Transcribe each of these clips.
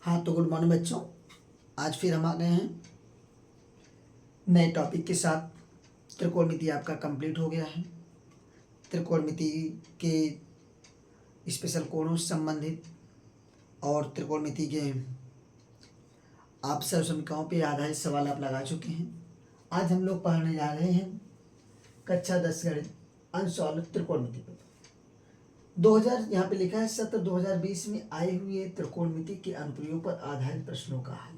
हाँ तो good morning बच्चों। आज फिर हम आ गए हैं नए टॉपिक के साथ। त्रिकोणमिति आपका कंप्लीट हो गया है। त्रिकोणमिति के स्पेशल कोणों से संबंधित और त्रिकोणमिति के आप सर्व समीकरणों पर आधारित सवाल आप लगा चुके हैं। आज हम लोग पढ़ने जा रहे हैं कक्षा 10 गणित अनसॉल्व त्रिकोणमिति पर। 2000 यहाँ पे लिखा है सत्र 2020 में आए हुए त्रिकोणमिति के अनुप्रयोग पर आधारित प्रश्नों का हल,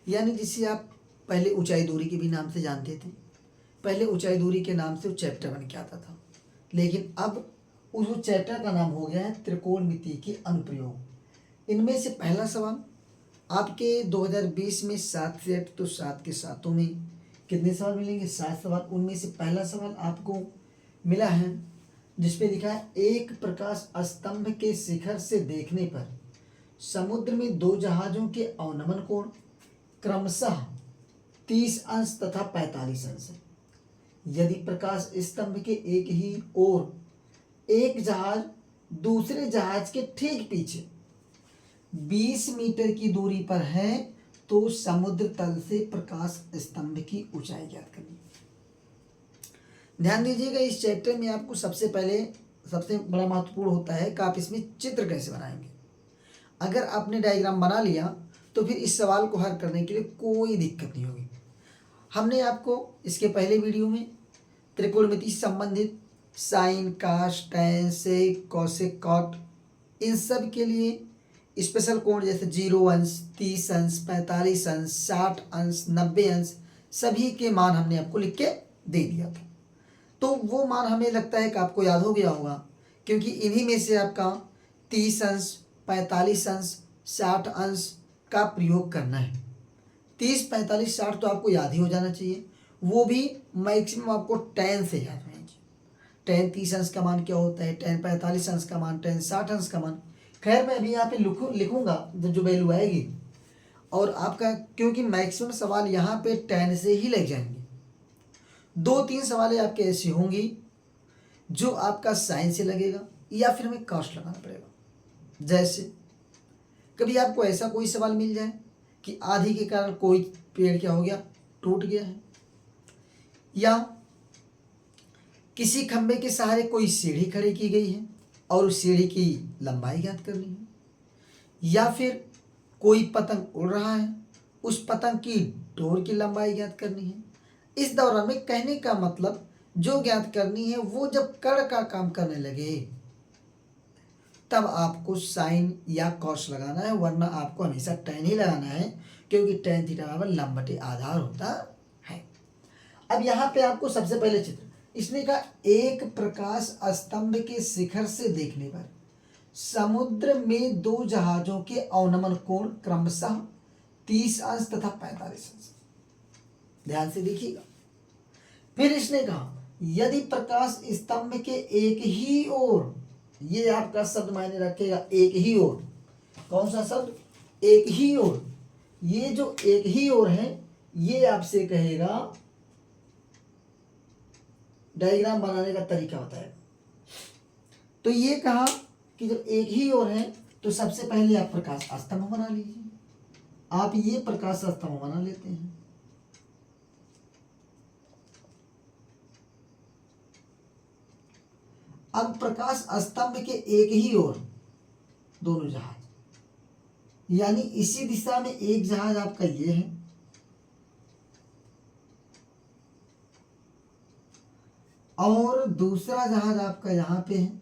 यानी जिसे आप पहले ऊंचाई दूरी के भी नाम से जानते थे। पहले ऊंचाई दूरी के नाम से वो चैप्टर बन के आता था, लेकिन अब उस चैप्टर का नाम हो गया है त्रिकोणमिति के अनुप्रयोग। इनमें से पहला सवाल आपके 2020 में 7 सेट, तो 7 के सातों में कितने सवाल मिलेंगे? 7 सवाल। उनमें से पहला सवाल आपको मिला है जिसपे लिखा है एक प्रकाश स्तंभ के शिखर से देखने पर समुद्र में दो जहाजों के अवनमन कोण क्रमशः 30 अंश तथा 45 अंश है। यदि प्रकाश स्तंभ के एक ही ओर एक जहाज दूसरे जहाज के ठीक पीछे 20 मीटर की दूरी पर है तो समुद्र तल से प्रकाश स्तंभ की ऊंचाई ज्ञात करनी। ध्यान दीजिएगा, इस चैप्टर में आपको सबसे बड़ा महत्वपूर्ण होता है कि आप इसमें चित्र कैसे बनाएंगे। अगर आपने डायग्राम बना लिया तो फिर इस सवाल को हल करने के लिए कोई दिक्कत नहीं होगी। हमने आपको इसके पहले वीडियो में त्रिकोणमिति से संबंधित sine, cos, tan, sec, cosec, cot इन सब के लिए स्पेशल कोण जैसे 0 अंश, 30 अंश, 45 अंश, 60 अंश, 90 अंश सभी के मान हमने आपको लिख के दे दिया था। तो वो मान हमें लगता है कि आपको याद हो गया होगा, क्योंकि इन्हीं में से आपका 30 अंश, 45 अंश, 60 अंश का प्रयोग करना है। 30, 45, 60 तो आपको याद ही हो जाना चाहिए, वो भी मैक्सिमम आपको टैन से याद होना चाहिए। टैन 30 अंश का मान क्या होता है, टैन 45 अंश का मान, टैन 60 अंश का मान। खैर मैं अभी यहाँ पे लिखूंगा जो वैल्यू आएगी, और आपका क्योंकि मैक्सिमम सवाल यहाँ पे टैन से ही लग जाएंगे। 2-3 सवाल आपके ऐसी होंगी जो आपका साइन से लगेगा या फिर हमें कॉस्ट लगाना पड़ेगा। जैसे कभी आपको ऐसा कोई सवाल मिल जाए कि आंधी के कारण कोई पेड़ क्या हो गया, टूट गया है, या किसी खंबे के सहारे कोई सीढ़ी खड़ी की गई है और उस सीढ़ी की लंबाई ज्ञात करनी है, या फिर कोई पतंग उड़ रहा है उस पतंग की डोर की लंबाई ज्ञात करनी है। इस दौरान में कहने का मतलब जो ज्ञात करनी है वो जब कण का काम करने लगे तब आपको साइन या कॉस लगाना है, वरना आपको हमेशा टैन ही लगाना है, क्योंकि टैन थीटा बराबर लंब बटे आधार होता है। अब यहाँ पे आपको सबसे पहले चित्र इसने कहा एक प्रकाश स्तंभ के शिखर से देखने पर समुद्र में दो जहाजों के अवनमन कोण क्रमशः 30 अंश तथा 45 अंश। ध्यान से देखिएगा। फिर इसने कहा यदि प्रकाश स्तंभ के एक ही ओर, ये आपका शब्द मायने रखेगा, एक ही ओर। कौन सा शब्द? एक ही ओर। ये जो एक ही ओर है ये आपसे कहेगा, डायग्राम बनाने का तरीका बताएगा। तो ये कहा कि जब एक ही ओर है तो सबसे पहले आप प्रकाश स्तंभ बना लीजिए। आप ये प्रकाश स्तंभ बना लेते हैं। अब प्रकाश स्तंभ के एक ही ओर दोनों जहाज, यानी इसी दिशा में एक जहाज आपका ये है और दूसरा जहाज आपका यहां पे है।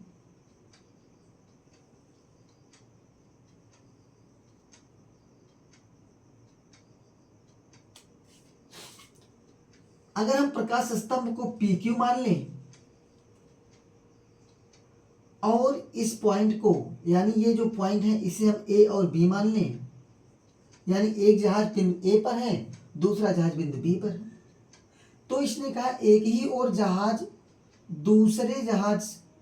अगर हम प्रकाश स्तंभ को PQ मान लें और इस पॉइंट को, यानी ये जो पॉइंट है इसे हम A और B मान लें, यानी एक जहाज बिंदु A पर है, दूसरा जहाज बिंदु B पर है, तो इसने कहा एक ही और जहाज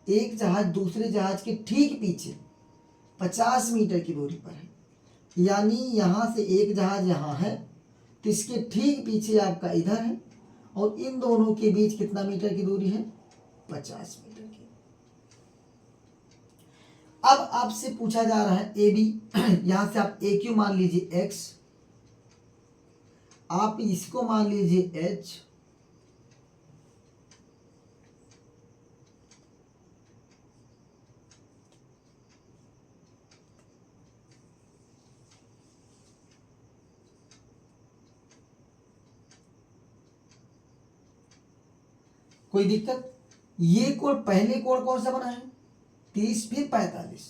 एक जहाज दूसरे जहाज के ठीक पीछे 50 मीटर की दूरी पर है। यानी यहां से एक जहाज यहां है तो इसके ठीक पीछे आपका इधर है, और इन दोनों के बीच कितना मीटर की दूरी है? 50 मीटर की। अब आपसे पूछा जा रहा है ए बी, यहां से आप ए क्यू मान लीजिए एक्स, आप इसको मान लीजिए एच, कोई दिक्कत? ये कोण, पहले कोण कौन सा बना है 30 फिर 45,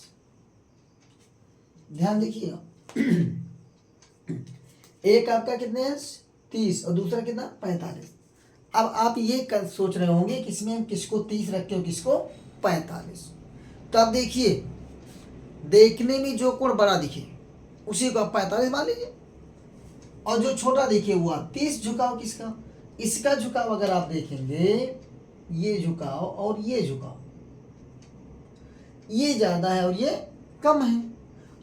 ध्यान देखिएगा। एक आपका कितने है 30 और दूसरा कितना 45। अब आप ये सोच रहे होंगे कि इसमें हम किसको 30 रखते हो किसको 45। तो आप देखिए, देखने में जो कोण बड़ा दिखे उसी को आप 45 मान लीजिए, और जो छोटा दिखे वो आप 30। झुकाव किसका, इसका झुकाव अगर आप देखेंगे, ये झुकाव और ये झुकाव, ये ज्यादा है और ये कम है।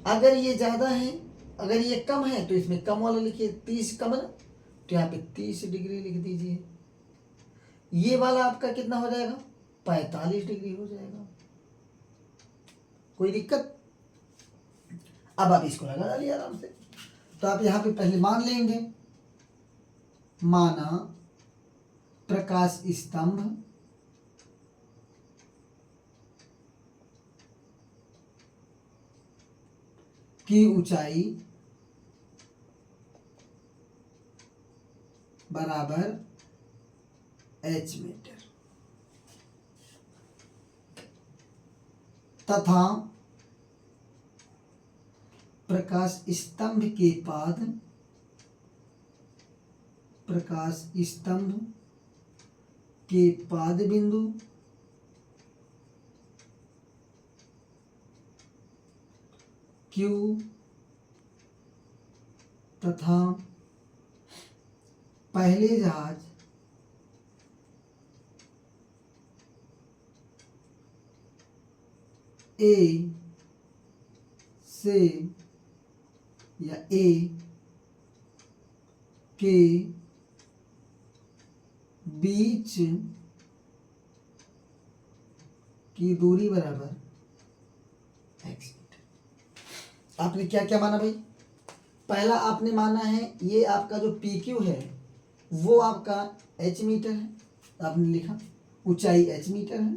अगर ये ज्यादा है, अगर ये कम है तो इसमें कम वाला लिखिए, 30 कम है ना, तो यहाँ पे 30 डिग्री लिख दीजिए। ये वाला आपका कितना हो जाएगा 45 डिग्री हो जाएगा। कोई दिक्कत? अब आप इसको लगा डालिए आराम से। तो आप यहाँ पे पहले मान लेंगे, माना प्रकाश स्तंभ की ऊंचाई बराबर h मीटर तथा प्रकाश स्तंभ के पाद, प्रकाश स्तंभ के पाद बिंदु Q तथा पहले जहाज A से या A के बीच की दूरी बराबर x। आपने क्या क्या माना भाई? पहला आपने माना है ये आपका जो पी क्यू है वो आपका h मीटर है, आपने लिखा ऊंचाई h मीटर है,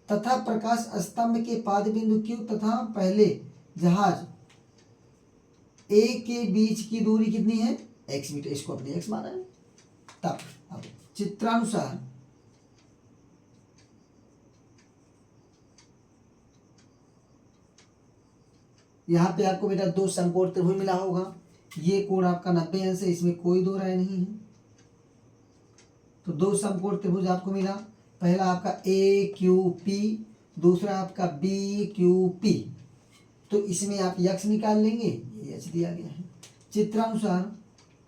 तथा प्रकाश स्तंभ के पाद बिंदु Q तथा पहले जहाज A के बीच की दूरी कितनी है x मीटर, इसको अपने x माना है। तब अब चित्रानुसार यहाँ पे आपको बेटा दो समकोण त्रिभुज मिला होगा, ये कोण आपका 90 अंश है, इसमें कोई दो राय नहीं है। तो दो समकोण त्रिभुज आपको मिला, पहला आपका ए क्यू पी, दूसरा आपका बी क्यू पी। तो इसमें आप यक्स निकाल लेंगे, ये एच दिया गया है। चित्रानुसार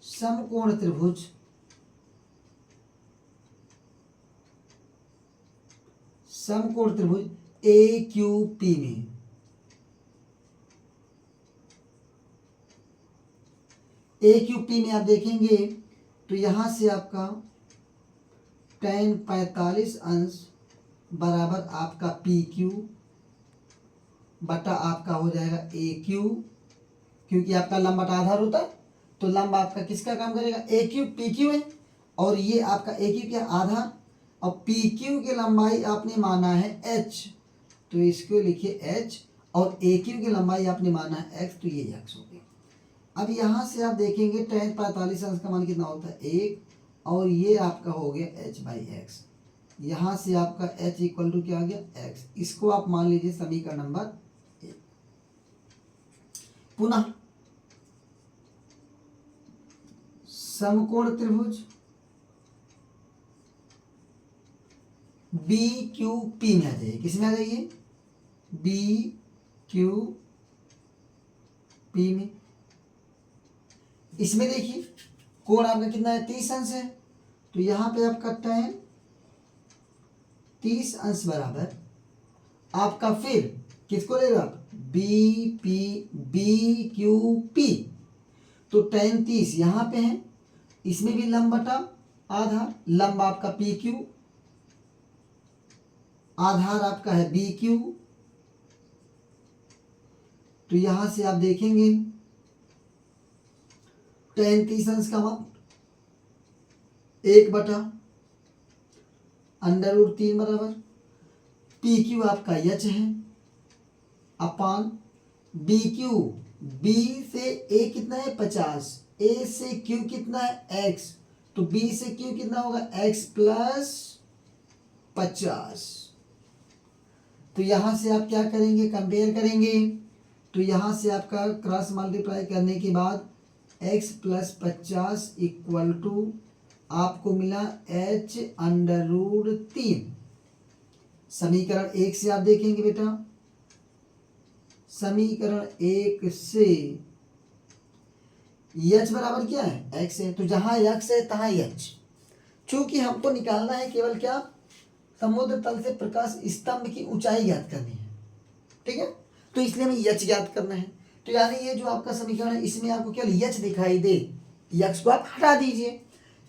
समकोण त्रिभुज ए क्यू पी में ए क्यू पी में आप देखेंगे तो यहाँ से आपका tan 45 अंश बराबर आपका पी क्यू बटा आपका हो जाएगा ए क्यू, क्योंकि आपका लंब बटा आधार होता है, तो लंब आपका किसका काम करेगा ए क्यू पी क्यू है, और ये आपका ए क्यू क्या आधार, और पी क्यू की लंबाई आपने माना है एच, तो इसको लिखिए एच, और ए क्यू की लंबाई आपने माना है एक्स, तो ये एक्स हो गया। अब यहाँ से आप देखेंगे tan 45 अंश का मान कितना होता है 1, और ये आपका हो गया h बाई एक्स। यहाँ से आपका h इक्वल टू क्या आ गया x, इसको आप मान लीजिए समीकरण नंबर 1। पुनः समकोण त्रिभुज बी क्यू पी में आ जाइए, किसमें आ जाइए बी क्यू पी में। इसमें देखिए कोण आपका कितना है 30 अंश है, तो यहाँ पे आपका tan 30 अंश बराबर आपका फिर किसको लेगा बी क्यू पी, तो tan 30 यहाँ पे है, इसमें भी लंब बटा आधार, लंब आपका पी क्यू, आधार आपका है बी क्यू, तो यहाँ से आप देखेंगे tan 30 अंश का मान 1/√3 बराबर पी क्यू आपका एच है अपान बी क्यू, बी से ए कितना है 50, ए से क्यू कितना है x, तो बी से क्यू कितना होगा x प्लस 50। तो यहां से आप क्या करेंगे, कंपेयर करेंगे, तो यहां से आपका क्रॉस मल्टीप्लाई करने के बाद x प्लस 50 इक्वल टू आपको मिला h√3। समीकरण 1 से आप देखेंगे बेटा, समीकरण 1 से h बराबर क्या है x है, तो जहां x है तहां h। चूंकि हमको निकालना है केवल क्या, समुद्र तल से प्रकाश स्तंभ की ऊंचाई ज्ञात करनी है, ठीक है, तो इसलिए हमें h ज्ञात करना है। तो यानी ये जो आपका समीकरण है इसमें आपको केवल h दिखाई दे, x को आप हटा दीजिए।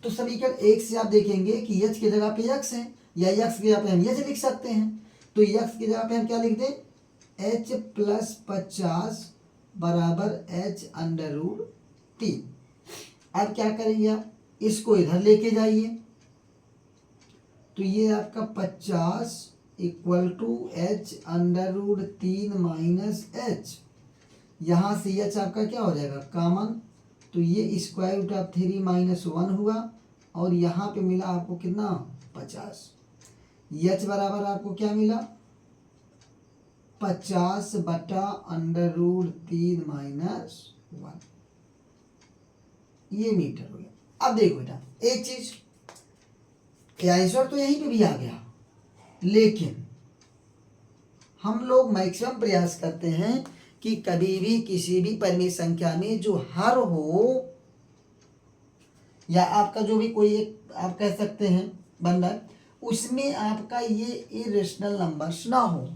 तो समीकरण 1 से आप देखेंगे कि h की जगह पे x है या x की जगह पे हम h लिख सकते हैं, तो x की जगह पे हम क्या लिख दें, h प्लस 50 बराबर h√3। अब क्या करेंगे आप, इसको इधर लेके जाइए, तो ये आपका 50 equal to h√3 minus h, यहाँ से h आपका क्या हो जाएगा कॉमन, तो ये स्क्वायर रूट ऑफ 3 माइनस 1 हुआ और यहाँ पे मिला आपको कितना 50। h बराबर आपको क्या मिला 50/√3 माइनस 1, ये मीटर हो गया। अब देखो बेटा एक चीज, आंसर तो यहीं पे भी आ गया, लेकिन हम लोग मैक्सिमम प्रयास करते हैं कि कभी भी किसी भी परिमेय संख्या में जो हर हो या आपका जो भी कोई एक आप कह सकते हैं बंदा, उसमें आपका ये इरेशनल नंबर्स ना हो।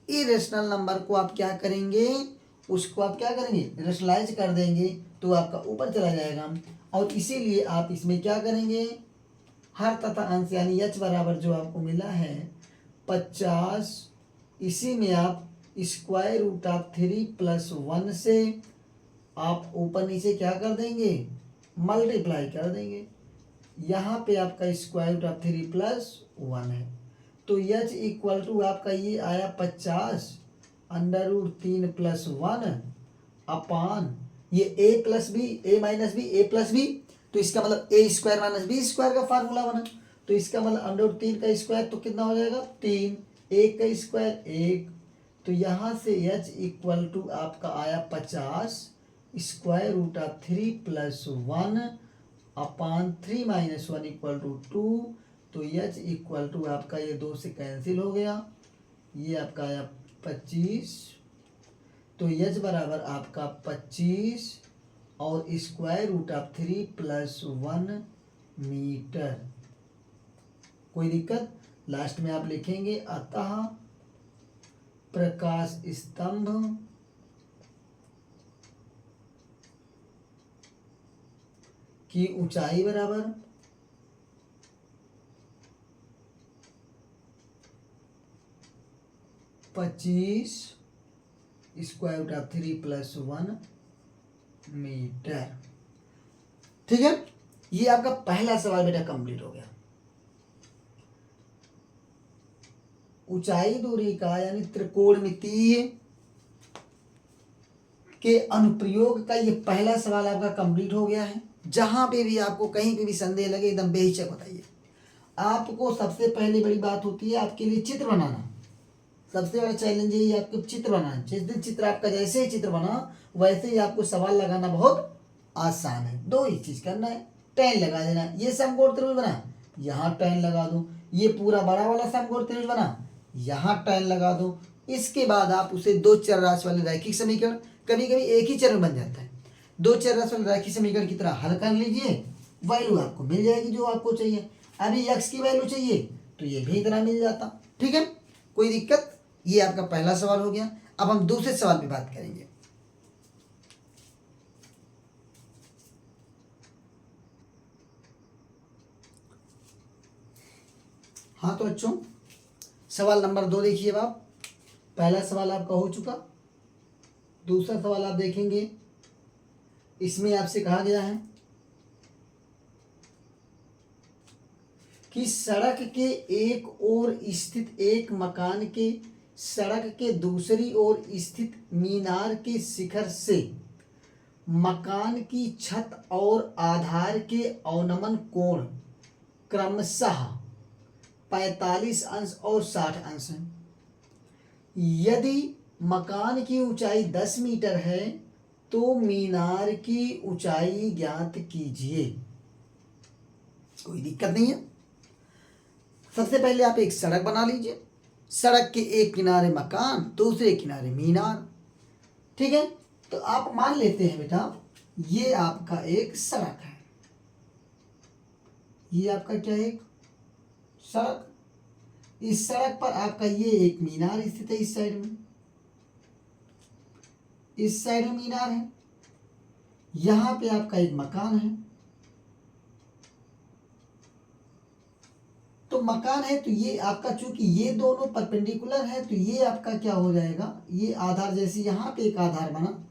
इरेशनल नंबर को आप क्या करेंगे, उसको आप क्या करेंगे रेशनलाइज कर देंगे तो आपका ऊपर चला जाएगा, और इसीलिए आप इसमें क्या करेंगे, हर तथा अंश यानी h बराबर जो आपको मिला है 50, इसी में आप स्क्वायर रूट ऑफ 3 प्लस 1 से आप ऊपर नीचे क्या कर देंगे मल्टीप्लाई कर देंगे। यहाँ पे आपका स्क्वायर रूट ऑफ 3 प्लस 1 है, तो h इक्वल टू आपका ये आया 50√3 प्लस 1 अपान ये a plus B, a minus B, a plus B, तो इसका मतलब a square minus B square का फार्मूला बना, तो इसका मतलब √3 का स्क्वायर तो कितना हो जाएगा 3, 1 का स्क्वायर 1, तो यहाँ से h इक्वल टू आपका आया 50 square root of 3 plus 1 upon 3 minus 1 equal to 2, तो h इक्वल टू आपका ये 2 से कैंसिल हो गया, ये आपका आया 25, तो h बराबर आपका 25 और square root of 3 plus 1 metre. कोई दिक्कत, लास्ट में आप लिखेंगे अतः प्रकाश स्तंभ की ऊंचाई बराबर 25 square root of 3 plus 1 metre. ठीक है, ये आपका पहला सवाल बेटा कंप्लीट हो गया। ऊंचाई दूरी का यानी त्रिकोणमितीय के अनुप्रयोग का ये पहला सवाल आपका कंप्लीट हो गया है। जहां पे भी आपको कहीं पे भी संदेह लगे एकदम बेहिचक बताइए। आपको सबसे पहले बड़ी बात होती है आपके लिए चित्र बनाना, सबसे बड़ा चैलेंज यही आपको चित्र बनाना। जिस दिन चित्र आपका जैसे ही चित्र बना वैसे ही आपको सवाल लगाना बहुत आसान है। दो ही चीज करना है, टैन लगा देना। ये समकोण त्रिभुज बना, यहाँ टैन लगा दो। ये पूरा बड़ा वाला समकोण त्रिभुज बना, यहाँ टैन लगा दो। इसके बाद आप उसे दो चर राशि वाले रैखिक समीकरण, कभी कभी एक ही चर में बन जाता है, दो चर राशि वाले रैखिक समीकरण की तरह हल कर लीजिए, वैल्यू आपको मिल जाएगी जो आपको चाहिए। अभी x की वैल्यू चाहिए तो ये भी इतना मिल जाता। ठीक है, कोई दिक्कत। ये आपका पहला सवाल हो गया। अब हम दूसरे सवाल पे बात करेंगे। हाँ तो बच्चों, सवाल नंबर 2 देखिए आप। पहला सवाल आपका हो चुका, दूसरा सवाल आप देखेंगे, इसमें आपसे कहा गया है कि सड़क के एक ओर स्थित एक मकान के सड़क के दूसरी ओर स्थित मीनार के शिखर से मकान की छत और आधार के अवनमन कोण क्रमशः 45 अंश और 60 अंश है। यदि मकान की ऊंचाई 10 मीटर है तो मीनार की ऊंचाई ज्ञात कीजिए। कोई दिक्कत नहीं है। सबसे पहले आप एक सड़क बना लीजिए, सड़क के एक किनारे मकान, दूसरे किनारे मीनार। ठीक है, तो आप मान लेते हैं बेटा ये आपका एक सड़क है, ये आपका क्या है, एक सड़क। इस सड़क पर आपका ये एक मीनार स्थित है, इस साइड में, इस साइड में मीनार है, यहां पे आपका एक मकान है। तो मकान है तो ये आपका, चूंकि ये दोनों परपेंडिकुलर है तो ये आपका क्या हो जाएगा, ये आधार, जैसे यहाँ पे एक आधार बना,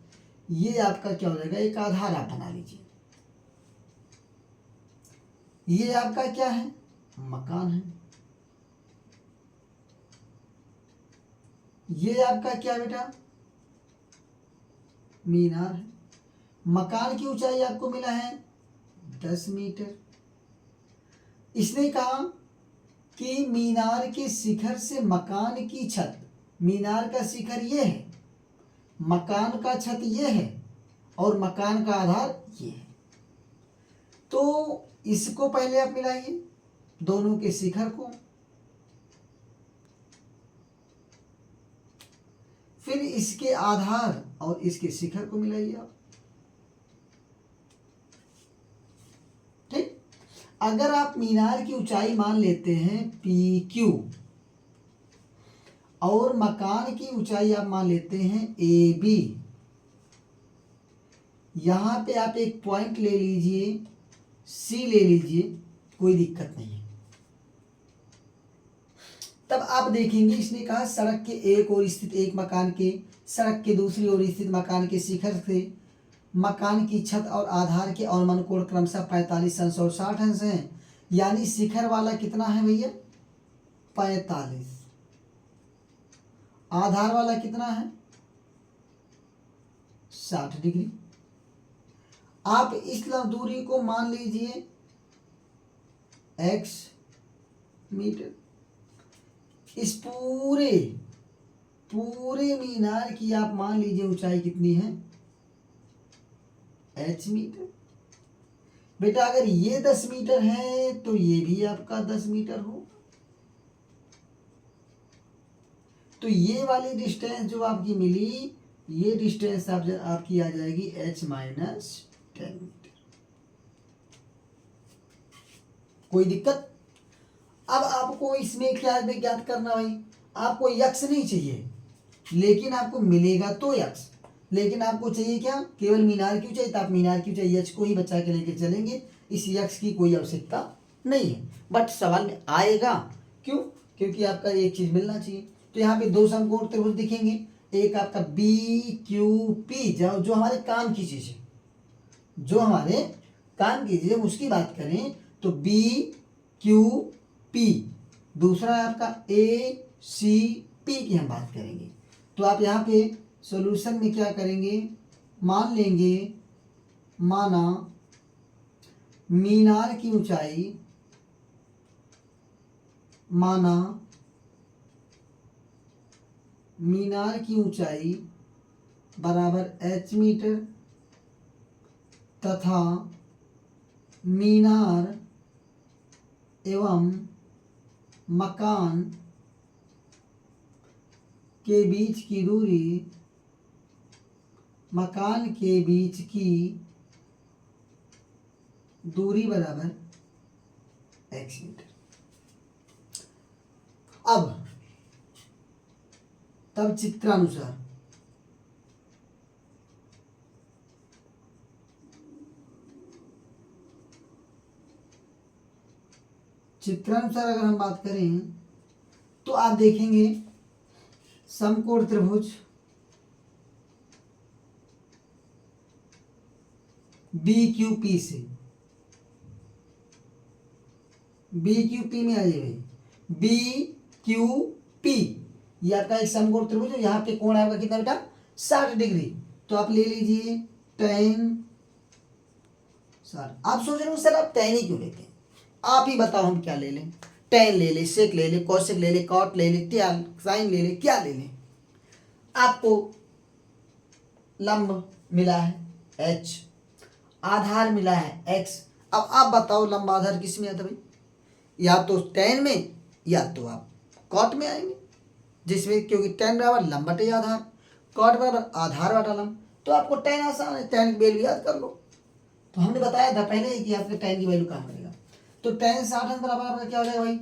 ये आपका क्या हो जाएगा, एक आधार आप बना लीजिए। ये आपका क्या है, मकान है। ये आपका क्या बेटा, मीनार है। मकान की ऊंचाई आपको मिला है 10 मीटर। इसने कहा कि मीनार के शिखर से मकान की छत, मीनार का शिखर ये है, मकान का छत ये है और मकान का आधार ये है। तो इसको पहले आप मिलाइए, दोनों के शिखर को, फिर इसके आधार और इसके शिखर को मिलाइए आप। ठीक, अगर आप मीनार की ऊंचाई मान लेते हैं PQ और मकान की ऊंचाई आप मान लेते हैं AB, यहां पे आप एक पॉइंट ले लीजिए, C ले लीजिए, कोई दिक्कत नहीं है। तब आप देखेंगे इसने कहा सड़क के एक ओर स्थित एक मकान के सड़क के दूसरी ओर स्थित मकान के शिखर से मकान की छत और आधार के अवनमन कोण क्रमशः 45 अंश और 60 अंश हैं। यानी शिखर वाला कितना है भैया, 45, आधार वाला कितना है, 60 डिग्री। आप इस दूरी को मान लीजिए x मीटर। इस पूरे मीनार की आप मान लीजिए ऊंचाई कितनी है, h मीटर। बेटा अगर ये 10 मीटर है तो ये भी आपका 10 मीटर हो, तो ये वाली डिस्टेंस जो आपकी मिली, ये डिस्टेंस आपकी आ जाएगी h माइनस 10 मीटर। कोई दिक्कत। अब आपको इसमें क्या ज्ञात करना भाई, आपको यक्स नहीं चाहिए, लेकिन आपको मिलेगा तो यक्स, लेकिन आपको चाहिए क्या, केवल मीनार की ऊंचाई। तो आप मीनार की ऊंचाई यक्स को ही बचा के लेके चलेंगे, इस यक्स की कोई आवश्यकता नहीं है। बट सवाल में आएगा, क्यों, क्योंकि आपका एक चीज मिलना चाहिए। तो यहाँ पे दो समकोण त्रिभुज दिखेंगे, एक आपका BQP, जो हमारे काम की चीज है, जो हमारे काम की चीज है उसकी बात करें तो BQP। दूसरा है आपका ACP की हम बात करेंगे। तो आप यहाँ पे सॉल्यूशन में क्या करेंगे, मान लेंगे, माना मीनार की ऊंचाई, माना मीनार की ऊंचाई बराबर h मीटर तथा मीनार एवं मकान के बीच की दूरी, मकान के बीच की दूरी बराबर x मीटर। अब तब चित्रानुसार अगर हम बात करें तो आप देखेंगे समकोण त्रिभुज बी क्यू पी से, बी क्यू पी में आ जाए भाई, बी क्यू पी, ये आपका एक समकोण त्रिभुज है। यहाँ पे कोण आपका कितना बेटा 60 डिग्री। तो आप ले लीजिए tan 60। आप सोच रहे हो सर आप tan ही क्यों लेते हैं, आप ही बताओ हम क्या ले लें। tan ले ले, सेक ले ले, कोसेक ले ले, कॉट ले ले, ट्यान साइन ले ले, क्या ले लें। आपको लंब मिला है h, आधार मिला है x। अब आप बताओ लंब आधार किस में आता भाई, या तो tan में या तो आप कॉट में आएंगे, जिसमें क्योंकि tan बराबर लंब बटे आधार, कॉट बराबर आधार बटा लंब। तो आपको tan आसान है, tan की वैल्यू याद कर लो। तो हमने बताया था पहले ही कि आपके tan की वैल्यू कहाँ मिलेगा। तो tan 60 बराबर आपका क्या हो जाएगा भाई,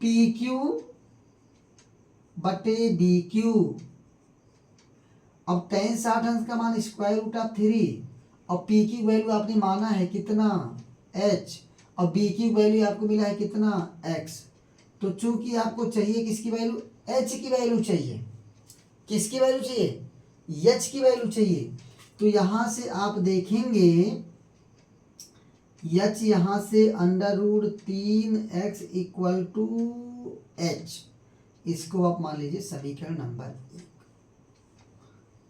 पी क्यू बटे बी क्यू। अब tan 60 का मान स्क्वायर रूट ऑफ 3, और पी की वैल्यू आपने माना है कितना h, और बी की वैल्यू आपको मिला है कितना x। तो चूंकि आपको चाहिए किसकी वैल्यू, h की वैल्यू चाहिए, किसकी वैल्यू चाहिए, h की वैल्यू चाहिए। तो यहाँ से आप देखेंगे h यहाँ से √3x इक्वल टू h, इसको आप मान लीजिए समीकरण नंबर 1।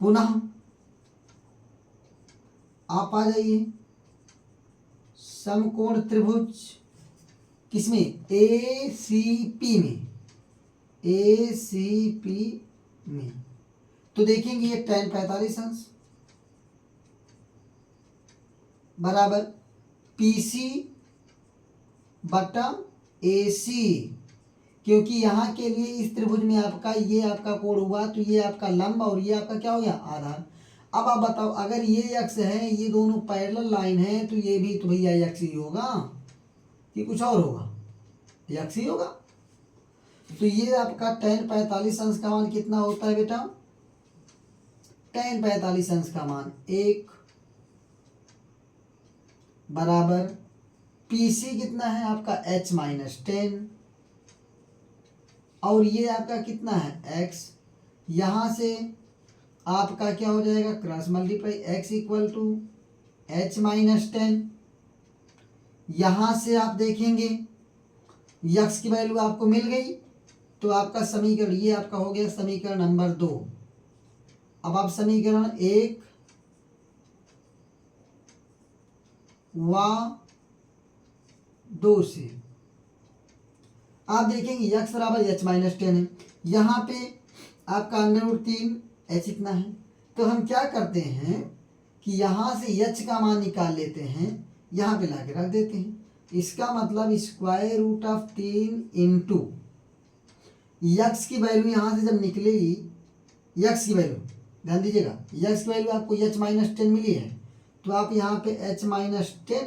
पुनः आप आ जाइए समकोण त्रिभुज किसमें, ACP में, ACP में। तो देखेंगे ये tan 45 अंश बराबर PC बटा AC, क्योंकि यहाँ के लिए इस त्रिभुज में आपका ये आपका कोण हुआ, तो ये आपका लंब और ये आपका क्या हो गया आधार। अब आप बताओ अगर ये x है, ये दोनों पैरेलल लाइन है, तो ये भी तो भैया x ही होगा कि कुछ और होगा, x ही होगा। तो ये आपका tan 45 अंश का मान कितना होता है बेटा, tan 45 अंश का मान 1 बराबर PC कितना है आपका h माइनस 10, और ये आपका कितना है x। यहाँ से आपका क्या हो जाएगा cross multiply x equal to h minus 10। यहाँ से आप देखेंगे x की वैल्यू आपको मिल गई, तो आपका समीकरण ये आपका हो गया समीकरण नंबर 2। अब आप समीकरण 1 व 2 से आप देखेंगे x बराबर h माइनस 10 है, यहाँ पे आपका √3 h इतना है। तो हम क्या करते हैं कि यहाँ से h का मान निकाल लेते हैं, यहाँ पे लाके रख देते हैं। इसका मतलब square root of 3 into x की वैल्यू यहाँ से जब निकलेगी, x की वैल्यू ध्यान दीजिएगा, x की वैल्यू आपको h माइनस 10 मिली है, तो आप यहाँ पे h minus 10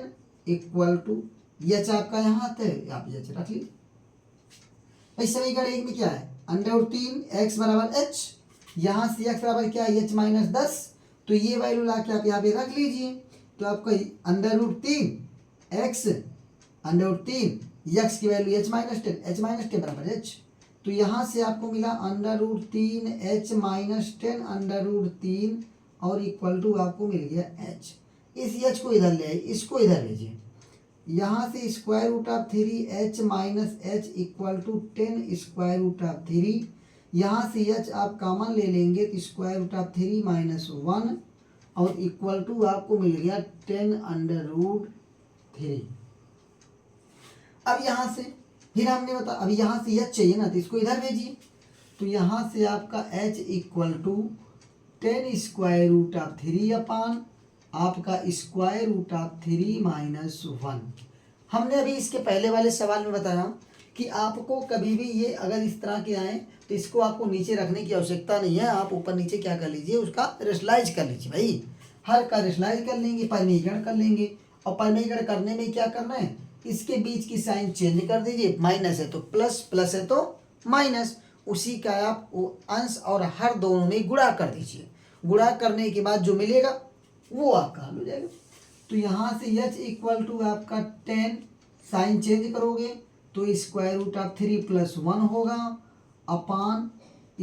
equal to h आपका यहाँ आता है, आप h रख लीजिए। भाई समीकरण 1 में क्या है, √3x बराबर h, यहाँ से x बराबर क्या है h माइनस 10, तो ये वैल्यू ला के आप यहाँ पे रख लीजिए। तो आपका √3x √3 x की वैल्यू h माइनस 10 बराबर h। तो यहाँ से आपको मिला √3h माइनस 10 √3 और इक्वल टू आपको मिल गया h। इस h को इधर ले आइए, इसको इधर लीजिए। यहाँ से square root of 3h minus h equal to 10 square root of 3, यहाँ से h आप कॉमन ले लेंगे तो स्क्वायर रूट ऑफ 3 माइनस 1 और इक्वल टू आपको मिल गया 10√3। अब यहाँ से फिर हमने बता, अभी यहाँ से h चाहिए ना, तो इसको इधर भेजिए। तो यहाँ से आपका h equal to 10 square root of 3 upon आपका स्क्वायर रूट ऑफ 3 माइनस 1। हमने अभी इसके पहले वाले सवाल में बताया कि आपको कभी भी ये अगर इस तरह के आए तो इसको आपको नीचे रखने की आवश्यकता नहीं है, आप ऊपर नीचे क्या कर लीजिए उसका रेशलाइज कर लीजिए। भाई हर का रेशलाइज कर लेंगे, परिमीकरण कर लेंगे, और परिमीकरण करने में क्या करना है, इसके बीच की साइन चेंज कर दीजिए, माइनस है तो प्लस, प्लस है तो माइनस, उसी का आप अंश और हर दोनों में गुणा कर दीजिए। गुणा करने के बाद जो मिलेगा वो आपका हल हो जाएगा। तो यहाँ से h इक्वल टू आपका 10, साइन चेंज करोगे तो स्क्वायर रूट ऑफ 3 प्लस 1 होगा upon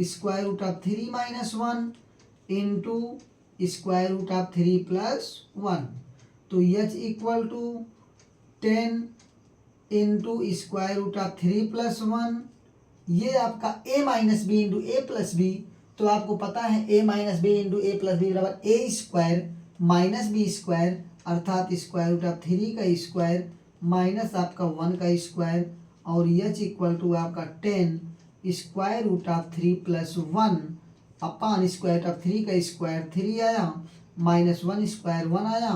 square root of 3 minus 1 into square root of 3 plus 1। तो h equal to 10 into square root of 3+1, ये आपका a minus B into A plus B. तो आपको पता है a minus B into A plus B बराबर A square minus B square, अर्थात square root of 3 का स्क्वायर माइनस आपका 1 का स्क्वायर, और h इक्वल टू आपका 10 square root of 3+1 upon square root of 3 का स्क्वायर 3 आया, माइनस 1 स्क्वायर 1 आया।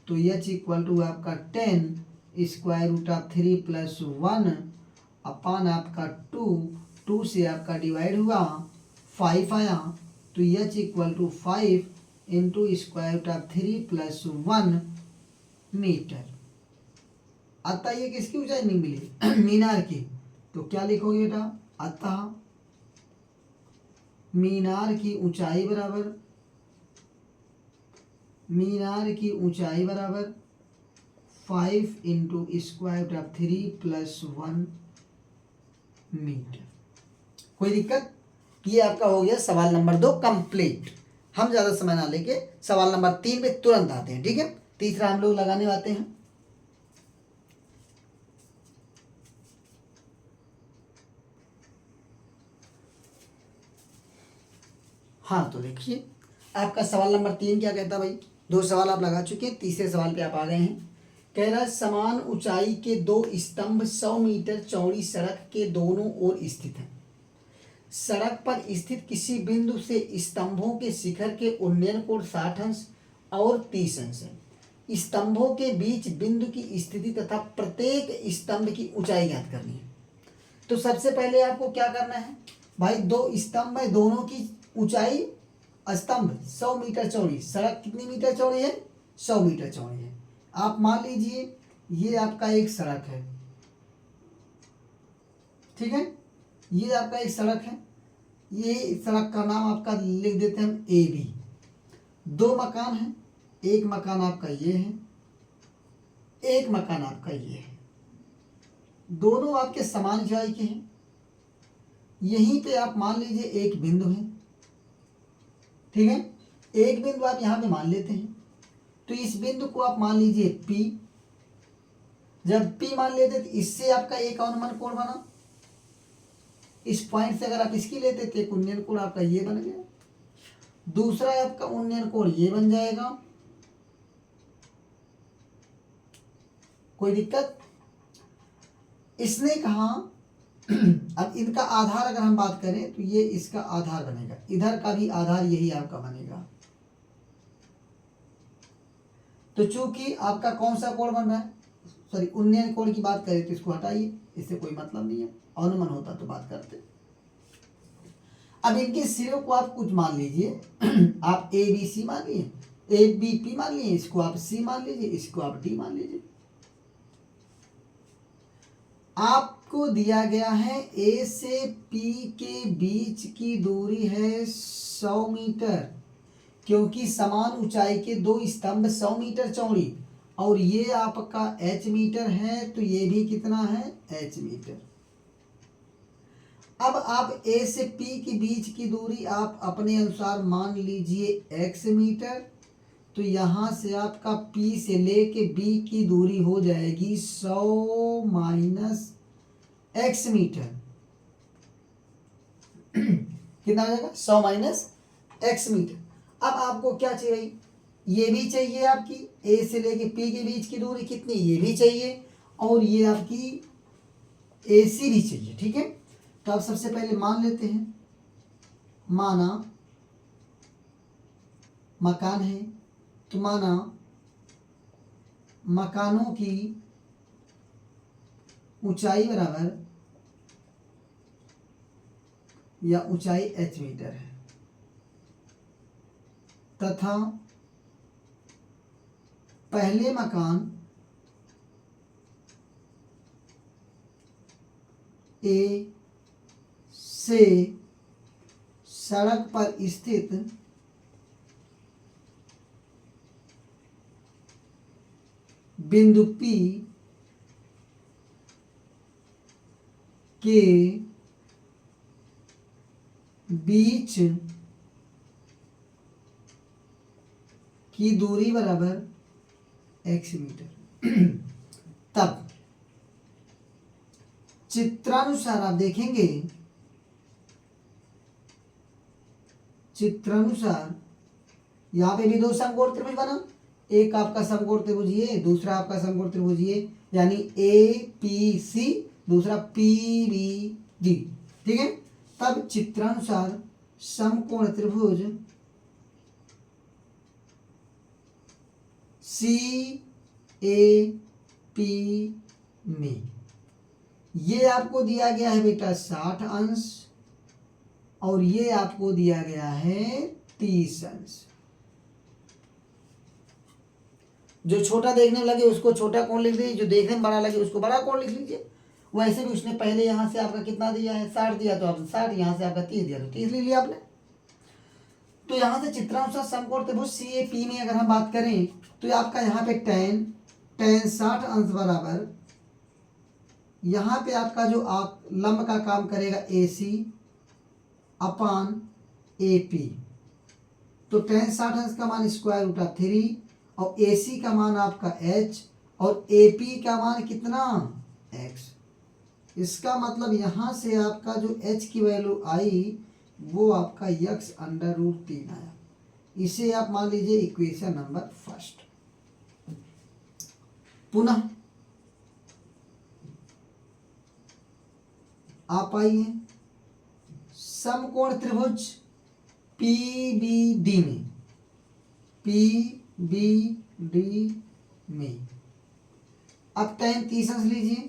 तो h इक्वल टू आपका 10 स्क्वायर रूट ऑफ 3+1 अपान आपका 2 से आपका डिवाइड हुआ 5 आया। तो h equal to 5 into square root of 3+1 metre. अतः ये किसकी ऊंचाई नहीं मिली? मीनार की। तो क्या लिखोगे बेटा? अतः मीनार की ऊंचाई बराबर 5 into square root of 3+1 metre. कोई दिक्कत? ये आपका हो गया सवाल नंबर 2 कंप्लीट। हम ज्यादा समय ना लेके सवाल नंबर 3 पे तुरंत आते हैं, ठीक है? तीसरा हम लोग लगाने आते हैं। हाँ, तो देखिए आपका सवाल नंबर 3 क्या कहता है भाई? 2 सवाल आप लगा चुके हैं, तीसरे सवाल पे आप आ गए हैं। कह रहा है समान ऊंचाई के 2 स्तंभ 100 मीटर चौड़ी सड़क के दोनों ओर स्थित हैं। सड़क पर स्थित किसी बिंदु से स्तंभों के शिखर के उन्नयन कोण 60 अंश और 30 अंश है। स्तंभों के बीच बिंदु की स्थिति तथा प्रत्येक स्तंभ की ऊंचाई ज्ञात करनी है। तो सबसे पहले आपको क्या करना है भाई? 2 स्तंभ है, दोनों की ऊंचाई, स्तंभ 100 मीटर चौड़ी, सड़क कितनी मीटर चौड़ी है? 100 मीटर चौड़ी है। आप मान लीजिए ये आपका एक सड़क है, ठीक है? ये आपका एक सड़क है, ये सड़क का नाम आपका लिख देते हैं हम AB। 2 मकान हैं, एक मकान आपका ये है, एक मकान आपका ये है, दोनों आपके समान ऊंचाई के हैं। यहीं पे आप मान लीजिए एक बिंदु है, ठीक है? एक बिंदु आप यहां पे मान लेते हैं। तो इस बिंदु को आप मान लीजिए P। जब P मान लेते तो इससे आपका एक अनुमान कोण बना। इस पॉइंट से अगर आप इसकी लेते तो एक उन्नयन कोण आपका ये बन गया, दूसरा आपका उन्नयन कोण ये बन जाएगा। कोई दिक्कत? इसने कहा अब इनका आधार अगर हम बात करें तो ये इसका आधार बनेगा, इधर का भी आधार यही आपका बनेगा। तो चूंकि आपका कौन सा कोण बन रहा है, सॉरी उन्नयन कोण की बात करें तो इसको हटाइए, इससे कोई मतलब नहीं है, अनुमान होता तो बात करते। अब इनके सिरों को आप कुछ मान लीजिए आप ABC मान लीजिए, ABP मान लीजिए, इसको आप C मान लीजिए, इसको आप D मान लीजिए। आपको दिया गया है A से P के बीच की दूरी है 100 मीटर, क्योंकि समान ऊंचाई के 2 स्तंभ 100 मीटर चौड़ी, और ये आपका H मीटर है, तो ये भी कितना है? H metre. अब आप A से P के बीच की दूरी आप अपने अनुसार मान लीजिए X मीटर। तो यहां से आपका P से लेके B की दूरी हो जाएगी 100 माइनस X मीटर। कितना आ जाएगा? 100 माइनस X मीटर। अब आपको क्या चाहिए? ये भी चाहिए आपकी A से लेके P के बीच की दूरी कितनी, ये भी चाहिए, और ये आपकी AC भी चाहिए, ठीक है? तो आप सबसे पहले मान लेते हैं, माना मकान है, तो माना मकानों की ऊंचाई बराबर या ऊंचाई H मीटर है, तथा पहले मकान A से सड़क पर स्थित बिंदु P के बीच की दूरी बराबर x मीटर। तब चित्रानुसार आप देखेंगे, चित्रानुसार यहाँ पे भी दो समकोण त्रिभुज बना, एक आपका समकोण त्रिभुज ये, दूसरा आपका समकोण त्रिभुज ये, यानी APC, दूसरा PBD, ठीक है। तब चित्रानुसार समकोण त्रिभुज CAP में ये आपको दिया गया है बेटा 60 अंश और ये आपको दिया गया है 30 अंश। जो छोटा देखने में लगे उसको छोटा कोण लिख दीजिए, जो देखने में बड़ा लगे उसको बड़ा कोण लिख लीजिए। वैसे भी उसने पहले यहाँ से आपका कितना दिया है 60 दिया, तो आपने 60, यहाँ से आपका 30 दिया तो 30 ले लिया आपने। तो यहाँ से चित्रानुसार समकोण त्रिभुज CAP में अगर हम बात करें तो आपका यहाँ पे tan 60 अंश बराबर, यहाँ पे आपका जो लंब का काम करेगा AC अपान AP। तो tan 60 अंश का मान स्क्वायर रूट ऑफ 3 और AC का मान आपका h और AP का मान कितना x। इसका मतलब यहाँ से आपका जो h की वैल्यू आई वो आपका x अंडर रूट 3 आया। इसे आप मान लीजिए इक्वेशन नंबर फर्स्ट। पुनः आप आइए समकोण त्रिभुज PBD में, PBD में अब tan 30 अंश लीजिए।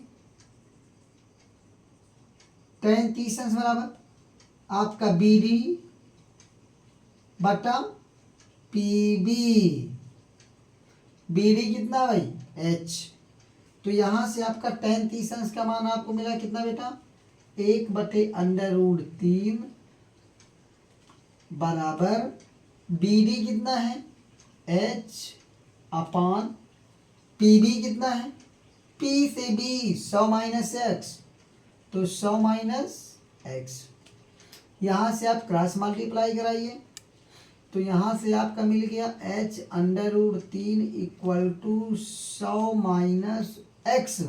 tan 30 अंश बराबर आपका BD बटा PB। BD कितना भाई h। तो यहां से आपका tan 30 अंश का मान आपको मिला कितना बेटा 1/√3 बराबर BD कितना है h अपान PB कितना है P से B 100 माइनस x, तो 100 माइनस x। यहाँ से आप क्रॉस मल्टीप्लाई कराइए तो यहाँ से आपका मिल गया h under root 3 equal to 100 minus x।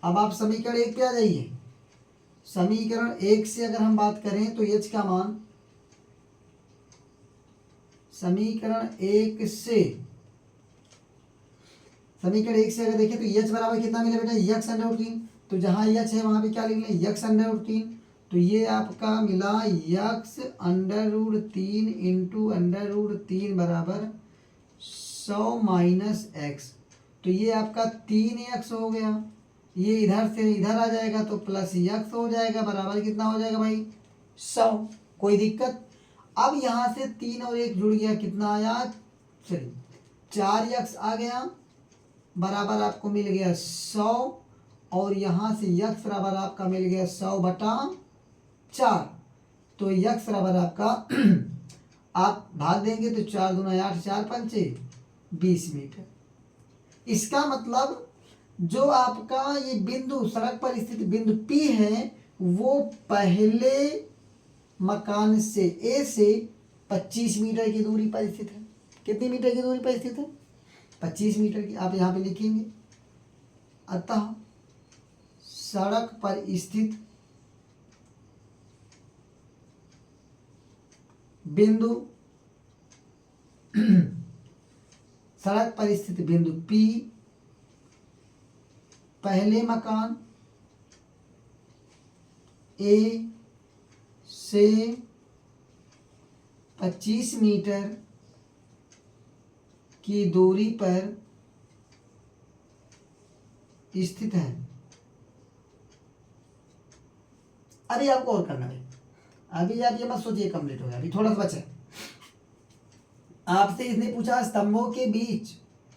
अब आप समीकरण 1 पे आ जाइए। समीकरण 1 से अगर हम बात करें तो h का मान, समीकरण 1 से अगर देखें तो h बराबर कितना मिला बेटा x अंडर रूट 3। तो जहाँ h है वहाँ पे क्या लिख लें x अंडर रूट 3। तो ये आपका मिला x under root 3 into under root 3 बराबर 100 माइनस x। तो ये आपका 3x हो गया, ये इधर से इधर आ जाएगा तो प्लस x हो जाएगा, बराबर कितना हो जाएगा भाई 100। कोई दिक्कत। अब यहाँ से 3 और 1 जुड़ गया, कितना आया चलिए 4x आ गया, बराबर आपको मिल गया 100 और यहाँ से x बराबर आपका मिल गया 100/4। तो x बराबर आपका आप भाग देंगे तो 4 दूना 8, 4 पंचे 20 मीटर। इसका मतलब जो आपका ये बिंदु सड़क पर स्थित बिंदु P है वो पहले मकान से A से 25 मीटर की दूरी पर स्थित है। कितनी मीटर की दूरी पर स्थित है 25 मीटर की। आप यहाँ पे लिखेंगे अतः सड़क पर स्थित बिंदु सड़क पर स्थित बिंदु P पहले मकान A से 25 मीटर की दूरी पर स्थित है। अभी आपको और करना है, अभी आप ये मत सोचिए कंप्लीट हो गया, अभी थोड़ा सा बचा है। आपसे इसने पूछा स्तंभों के बीच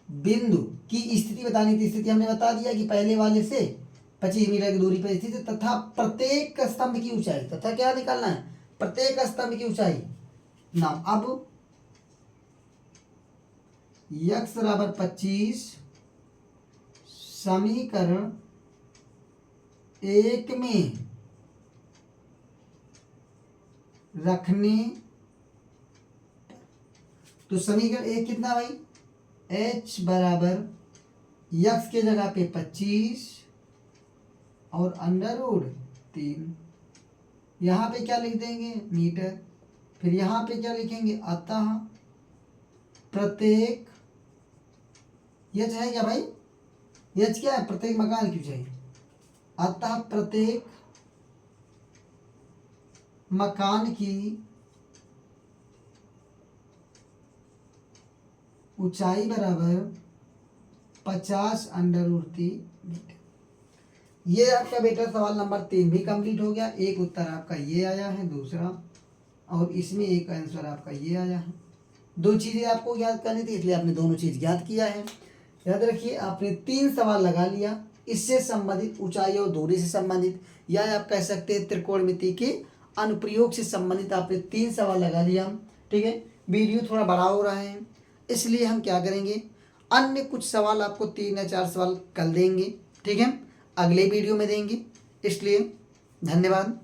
बिंदु की स्थिति बतानी थी। स्थिति हमने बता दिया कि पहले वाले से 25 मीटर की दूरी पर स्थित है तथा प्रत्येक स्तंभ की ऊंचाई, तथा क्या निकालना है प्रत्येक स्तंभ की ऊंचाई ना। अब x बराबर 25 समीकरण 1 में रखने, तो समीकरण 1 कितना भाई h बराबर यक्स के जगह पे 25 और √3। यहाँ पे क्या लिख देंगे मीटर। फिर यहाँ पे क्या लिखेंगे अतः प्रत्येक यच है क्या भाई, यच क्या है प्रत्येक मकान क्यों चाहिए, अतः प्रत्येक मकान की ऊंचाई बराबर 50 √3 मीटर। ये आपका बेटा सवाल नंबर 3 भी कंप्लीट हो गया। एक उत्तर आपका ये आया है दूसरा, और इसमें एक आंसर आपका ये आया है। दो चीज़ें आपको ज्ञात करनी थी इसलिए आपने दोनों चीज़ ज्ञात किया है। याद रखिए आपने 3 सवाल लगा लिया, इससे संबंधित ऊंचाई और दूरी से संबंधित, या आप कह सकते हैं त्रिकोणमिति के अनुप्रयोग से संबंधित आपने 3 सवाल लगा लिया। ठीक है, वीडियो थोड़ा बड़ा हो रहा है इसलिए हम क्या करेंगे, अन्य कुछ सवाल आपको 3 या 4 सवाल कल देंगे। ठीक है, अगले वीडियो में देंगे। इसलिए धन्यवाद।